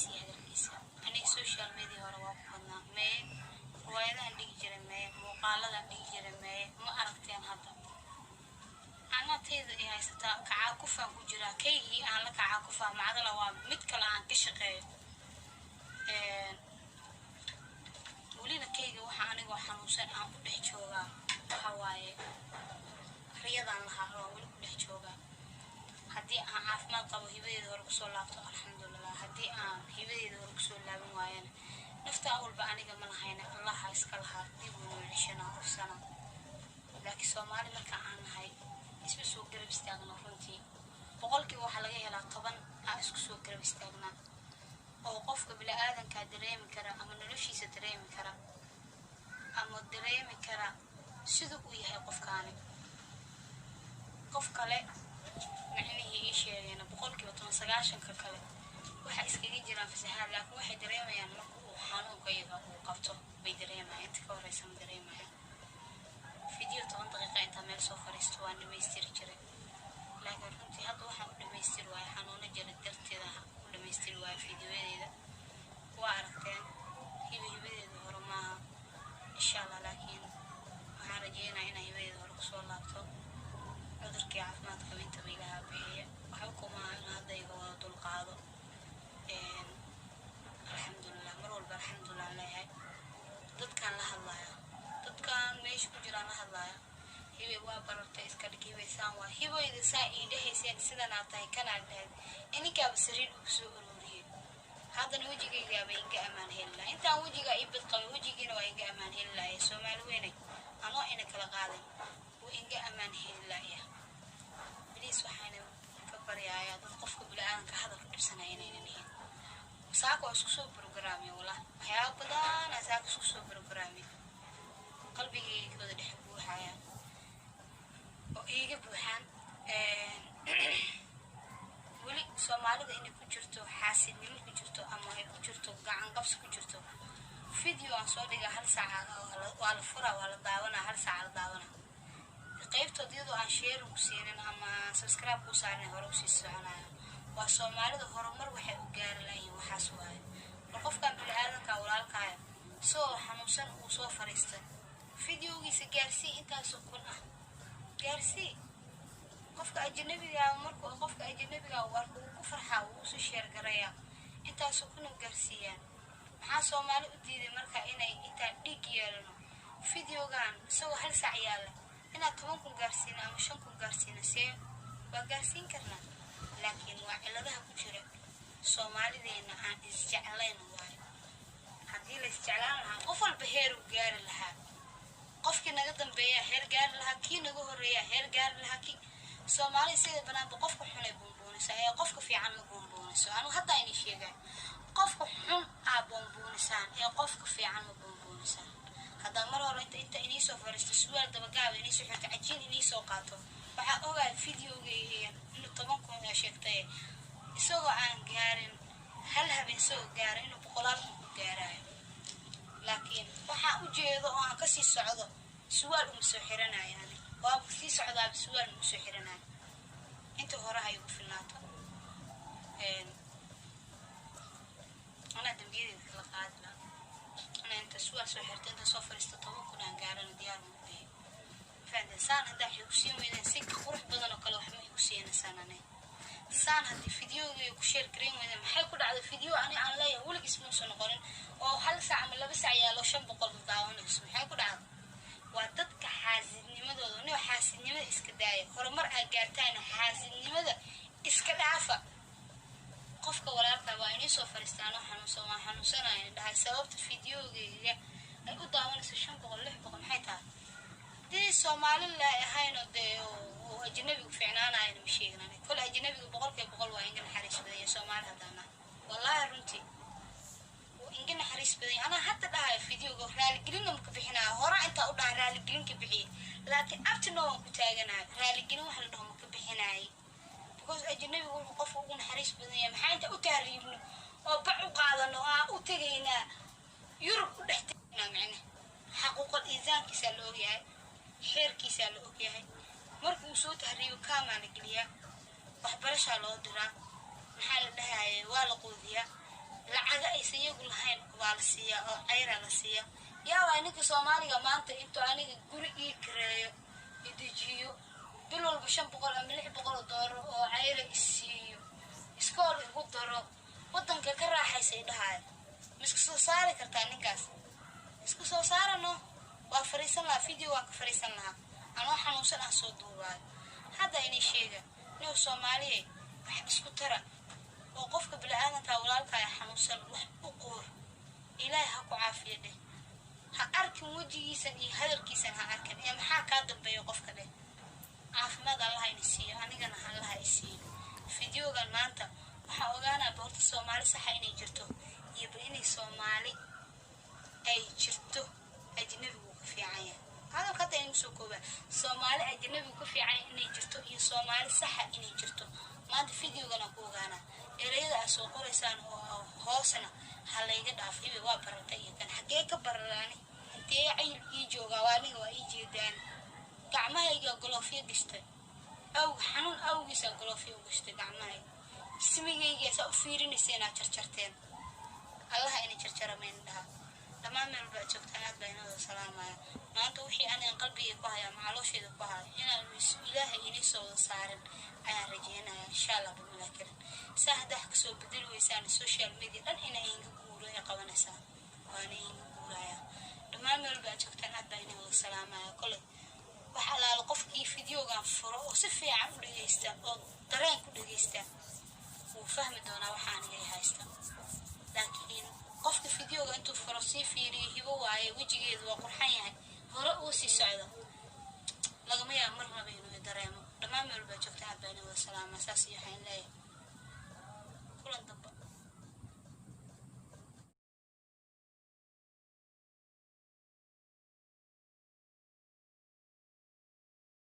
hadalkiisa aniga social media hore waa ku badnaa mee riwaayadahan dhigi jiray mee muuqaaladan dhigi jiray mee ma aragteen hadda أنا تيجي هاي ستا كعاكفة وجرا كي أنا كعاكفة مع ذا لوام متكلا عن كشقة ولينا كي وحاني وحنوسن عم بحجوجا هواي رياض عن الحرام ولي بحجوجا هدي أنا عارف ما قبل هبي ذا ركسول لابتو الحمد لله هدي أنا هبي ذا ركسول لابن وين نفت أول بعني قبل هينا الله يسكلها دي بنعيشنا وسنا لكن سومالي ما كان هاي اسمه سوق قرب استاغنا فرنتي بقولك waxa laga helaa 10 isku soo garab istaagna oo qofka bila aadan ka dareemi kara ama noloshiisa dareemi kara ama dareemi kara sidoo uu yahay qofkaani qof kale macnaheedu sheegayna boqolkiiba 90 ka kale waxa iskaga jiraan fasaxaad laakiin waxay dareemayaan markuu xanuunka iyaga uu qabto bay dareemayaan inta ka horeysan dareemayaan فيديو 10 دقيقة أنت مال سوفر استوان دميستير جري لكن رنتي هذا واحد دميستير واي حنونة جري درتي ذا دميستير واي فيديو هذا وعرفتين هبي ذا هرماها إن شاء الله لكن ما رجينا هنا هبي ذا هرقصوا لابتو عذرك عفمات كمين تبيلها بهي وحكما هذا يقوى طول قاضو الحمد لله مرول بالحمد لله عليها ضد كان لها الله كان ماشي كجرانا هلايا هي وابرت اسكدكي ويسان وا هي إذا سايده هيسين سيدنا تاي كان عندها اني كاب سرير وسو ururiye hadana wajigayga bay inga amaan helay inta wajiga ibad qabo wajigina waa inga amaan helay Soomaali weynay ano ina kala qaaday oo inga amaan helay bilis waxaana ka baryaaya dad qofka bilaadanka hadal ku dhibsanayeen saako isku soo programme wala waxyaabo badan saako isku soo programme قلبي كذا دحبوه حياة ويجيبوا حان ولي سومالي ده إني كجرتو حاسد نمي كجرتو أما هي كجرتو قاعن قبس كجرتو فيديو عن صوتي هل ساعة ولا فرا ولا داونا هل ساعة داونا قيبتو ديدو عن شير وسيرين أما سبسكرايب وصارني هروسي السعنا وسومالي ده هرمر وحي وجار لين وحاسواي وقف كان بالعالم كأولال كايا سو حنوسن وسو فريستن فيديوغيس جارسي انت سكونه جارسي قفك اجنبيغا markuu qofka ajnabiga warku ku farxa uu soo share gareeya inta sukuna gaarsiiyaan waxa Soomaali u diiday marka inay inta dhig yeelano fiidiyogan soo hal saac yaala ina 10 kun gaarsiina ama 5 kun gaarsiina see waa gaarsiin karna laakiin waa ciladaha ku jira Soomaalideena aan isjeclayn waay hadii la isjeclaan lahaa qof walba heer u gaari lahaa qofkii naga dambeeya heer gaar laha kii naga horeeya heer gaar laha kii Soomaali sida banaan qofka xunay buunbuunisa ee qofka fiican ma buunbuuniso anu hadda ay sheegaan qofka xun buunbuunisaan ee qofka fiican ma buunbuunisaan hada mar hore inta inii soo fariisto su'aal daba gaab inii soo xirta cajiin inii soo qaato waxa ogaa fiidiyogeeyeen inuu 10 kun sheegtay isagoo aan gaarin hal habeen soo gaarin inuu boqolaal ku gaarayo لكن waxa u jeedo oo aan ka sii socdo su'aal uma soo xiranayaan waa sii socdaa su'aal uma soo xiranayaan inta hore ay ugu filnaato ana dambiyeed kala qaadla ana inta su'aal soo xirtay inta soo fariisto 10 kun aan gaaran diyaar u yahay fadlan hada xig si weeyaan si qurux badan oo kale wax ma igu siinaysanane saan hadii fiidiyoga ku share gareyn wada maxay ku dhacday fiidiyo aan leeyahay wali ismu soo noqonin oo hal saac ama 2 saac yaalo 500 daawanayso maxay ku dhacday waa dadka xaasidnimadooda inuu xaasidnimada iska daaya horumar ay gaartaan xaasidnimada iska dhaafa qofka walaalka waa inay soo fariistaan oo xanuunsanayaan dhahay sababta fiidiyoga ay u daawanayso 500 600 maxay tahay دي Soomaali la ahayno de oo ajnabiga fiicnaanayna ma sheegnaan kul ajnabiga boqol waa inga xariis badan Soomaali hadana wallahi runtii oo inga xariis badan ana hadda dhahay fiidiyoga raali gelin ma ka bixinaa hore inta u dhahay raali gelin ka bixiy laakiin abtino ku taaganaa raali gelin wax la dhaho ma ka bixinaay because ajnabiga uu qof ugu xariis badan yahay maxay inta u taariibno oo bac u qaadano u tagayna Yurub u dhaxtayna macna xaquuqul insaankiisa loo yahay xeerkiisa la og yahay markuu soo tahriibo kaama la geliya waxbarasho loo diraa maxaa la dhahayaa waa la qoodiyaa lacaga ay iyagu lahayn waa la siiyaa oo cayra la siiyaa yaa waa ninka Soomaaliga maanta intuu aniga guri ii kireeyo idijiyo bil walba 500 ama 600 doolar oo cayra isiiyo iskool igu daro wadanka ka raaxaysay dhahay misku soo saari kartaa ninkaas isku soo saarano waa fariisan la video waan ka fariisan lahaa anoo xanuunsan aan soo duubay hadda inay sheega inuu Soomaaliye wax isku tara oo qofka bilaadanka walaalka ay xanuunsan wax u qoor ilaahay ha ku caafiyo dheh ha arkin wajigiisa iyo hadalkiisa ha arkin ee maxaa ka dambeeyo qofka dheh caafimaad Allah in siiyo anigana Allah ay siiyo videogan maanta waxa ogaanaa boorta Soomaali sax inay jirto iyo inay Soomaali ay jirto ajnabigu ku fiican yahay هذا قطع مسكوبة Soomaali ajnabigu ku fiican inay jirto iyo Soomaali sax inay jirto maanta videogana ku ogaana ereyada soo qoraysaan oo hoosna halayga dhaafay waa baratay kan xagee ka bararaani intee ayl ii jooga waaniga waa ii jeedaan gacmahayga golofyo gastay aw xanuun awgiisa golofyo gastay gacmahayga ismigayga soo fiirinaysa jarjarteen Allah inay jarjarameen dhaha dhamaan meel baa joogtaan aad baa inoo salaamaya maanta wixii aan qalbiga ku hayaa macaloosheeda ku hayaa inaan Ilaahay inii soo saarin ayaan rajeenayaa insha Allah bilaakiin saahdax ka soo bedel weysaan social media dhan inay inga guuro ay qabanaysaa waana inga guuraya dhamaan meel baa joogtaan aad baa inoo salaamaya kale waxa la qofkii videogan furo oo si fiican u dhageysta oo dareen ku dhageysta uu fahmi doonaa waxaan ay haysta laakiin qofka videoga intuu furo si fiiriyo hibo waaye wajigeedu waa qurxan yahay hore uu si socdo lagama yaa marnaba inuu dareemo dhamaan meel baa joogtaan aad baa inoo salaamaya saas iyo waxaan leeyahay